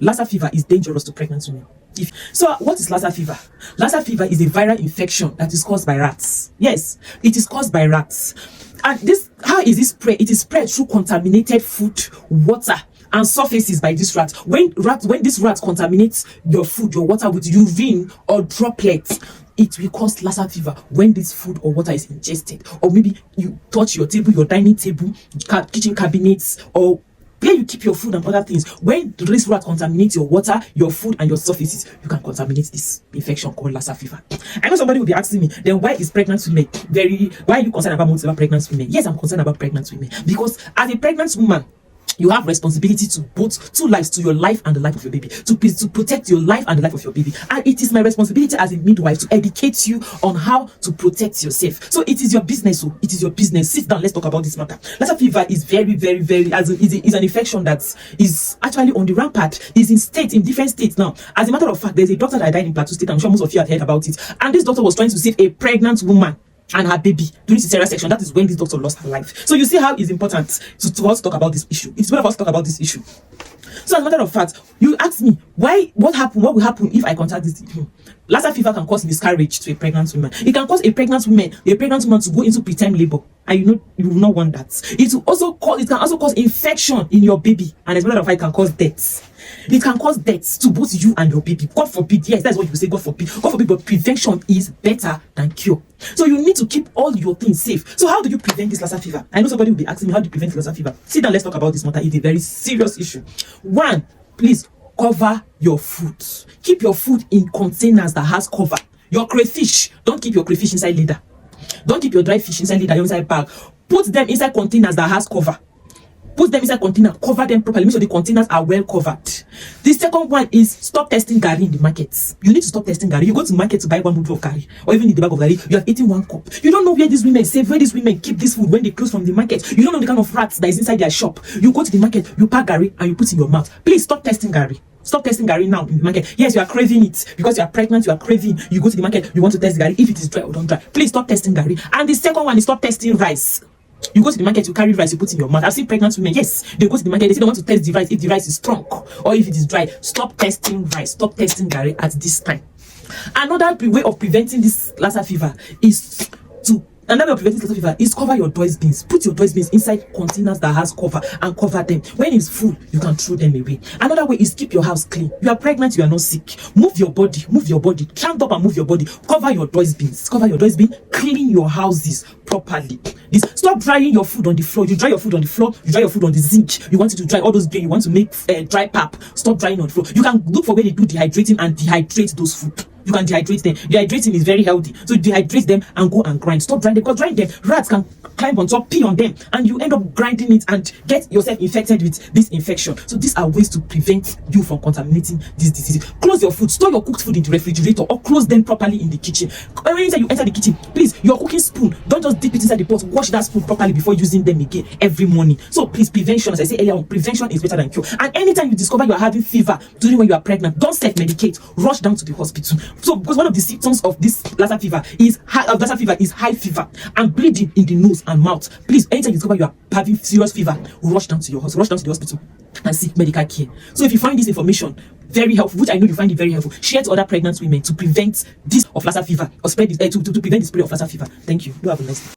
Lassa fever is dangerous to pregnant women. So what is Lassa fever? Lassa fever is a viral infection that is caused by rats. Yes, it is caused by rats. And how is it spread? It is spread through contaminated food, water, and surfaces by this rat. When this rat contaminates your food, your water with urine or droplets, it will cause Lassa fever when this food or water is ingested, or maybe you touch your table, your dining table, kitchen cabinets, or where you keep your food and other things. When this rat contaminates your water, your food, and your surfaces, you can contaminate this infection called Lassa fever. I know somebody will be asking me, then why is pregnant women why are you concerned about pregnant women? Yes, I'm concerned about pregnant women because as a pregnant woman, you have responsibility to both two lives, to your life and the life of your baby, to protect your life and the life of your baby. And it is my responsibility as a midwife to educate you on how to protect yourself. So it is your business. So it is your business. Sit down. Let's talk about this matter. Lassa fever is very, very, very is an infection that is actually on the rampart. Is in different states now. As a matter of fact, there's a doctor that died in Plateau State. I'm sure most of you have heard about it. And this doctor was trying to save a pregnant woman and her baby during cesarean section. That is when this doctor lost her life. So you see how it's important to us talk about this issue. It's important for us to talk about this issue. So as a matter of fact, you ask me what will happen if I contact this? Lassa fever can cause miscarriage to a pregnant woman. It can cause a pregnant woman to go into preterm labor, and you will not want that. It can also cause infection in your baby, and as a matter of fact, it can cause death. It can cause deaths to both you and your baby. God forbid. Yes, that's what you say. God forbid. God forbid. But prevention is better than cure. So you need to keep all your things safe. So how do you prevent this Lassa fever? I know somebody will be asking me, how do you prevent Lassa fever? Sit down. Let's talk about this matter. It's a very serious issue. One, please cover your food. Keep your food in containers that has cover. Your crayfish, don't keep your crayfish inside leather. Don't keep your dry fish inside leather, inside bag. Put them inside containers that has cover. Put them inside container, cover them properly, make sure the containers are well covered. The second one is stop testing gari in the markets. You need to stop testing gari. You go to the market to buy one bottle of gari, or even in the bag of gari, you have eaten one cup. You don't know where these women save, where these women keep this food when they close from the market. You don't know the kind of rats that is inside their shop. You go to the market, you pack gari and you put in your mouth. Please stop testing gari. Stop testing gari now in the market. Yes, you are craving it because you are pregnant, you are craving. You go to the market, you want to test gari if it is dry or don't dry. Please stop testing gari. And the second one is stop testing rice. You go to the market, you carry rice, you put in your mouth. I've seen pregnant women, yes, they go to the market, they say they want to test the rice, if the rice is strong or if it is dry. Stop testing rice, stop testing gari at this time. Another way of preventing this Lassa fever is cover your dustbins. Put your dustbins inside containers that has cover and cover them. When it's full, you can throw them away. Another way is keep your house clean. You are pregnant, you are not sick. Move your body. Stand up and move your body. Cover your dustbins. Clean your houses properly. Stop drying your food on the floor. You dry your food on the floor, you dry your food on the zinc. You want it to dry all those grain, you want to make dry pap. Stop drying on the floor. You can look for where they do dehydrating and dehydrate those food. You can dehydrate them. Dehydrating is very healthy. So dehydrate them and go and grind. Stop grinding, because grind them, rats can climb on top, pee on them, and you end up grinding it and get yourself infected with this infection. So these are ways to prevent you from contaminating this disease. Close your food. Store your cooked food in the refrigerator or close them properly in the kitchen. Anytime you enter the kitchen, please, your cooking spoon, don't just dip it inside the pot. Wash that spoon properly before using them again every morning. So please, prevention, as I said earlier on, prevention is better than cure. And anytime you discover you are having fever during when you are pregnant, don't self-medicate. Rush down to the hospital. So because one of the symptoms of this Lassa fever is high fever and bleeding in the nose and mouth. Please, anytime you discover you are having serious fever, rush down to the hospital and seek medical care. So if you find this information very helpful, which I know you find it very helpful, share to other pregnant women to prevent this of Lassa fever, or spread this to prevent the spread of Lassa fever. Thank you. You have a nice day.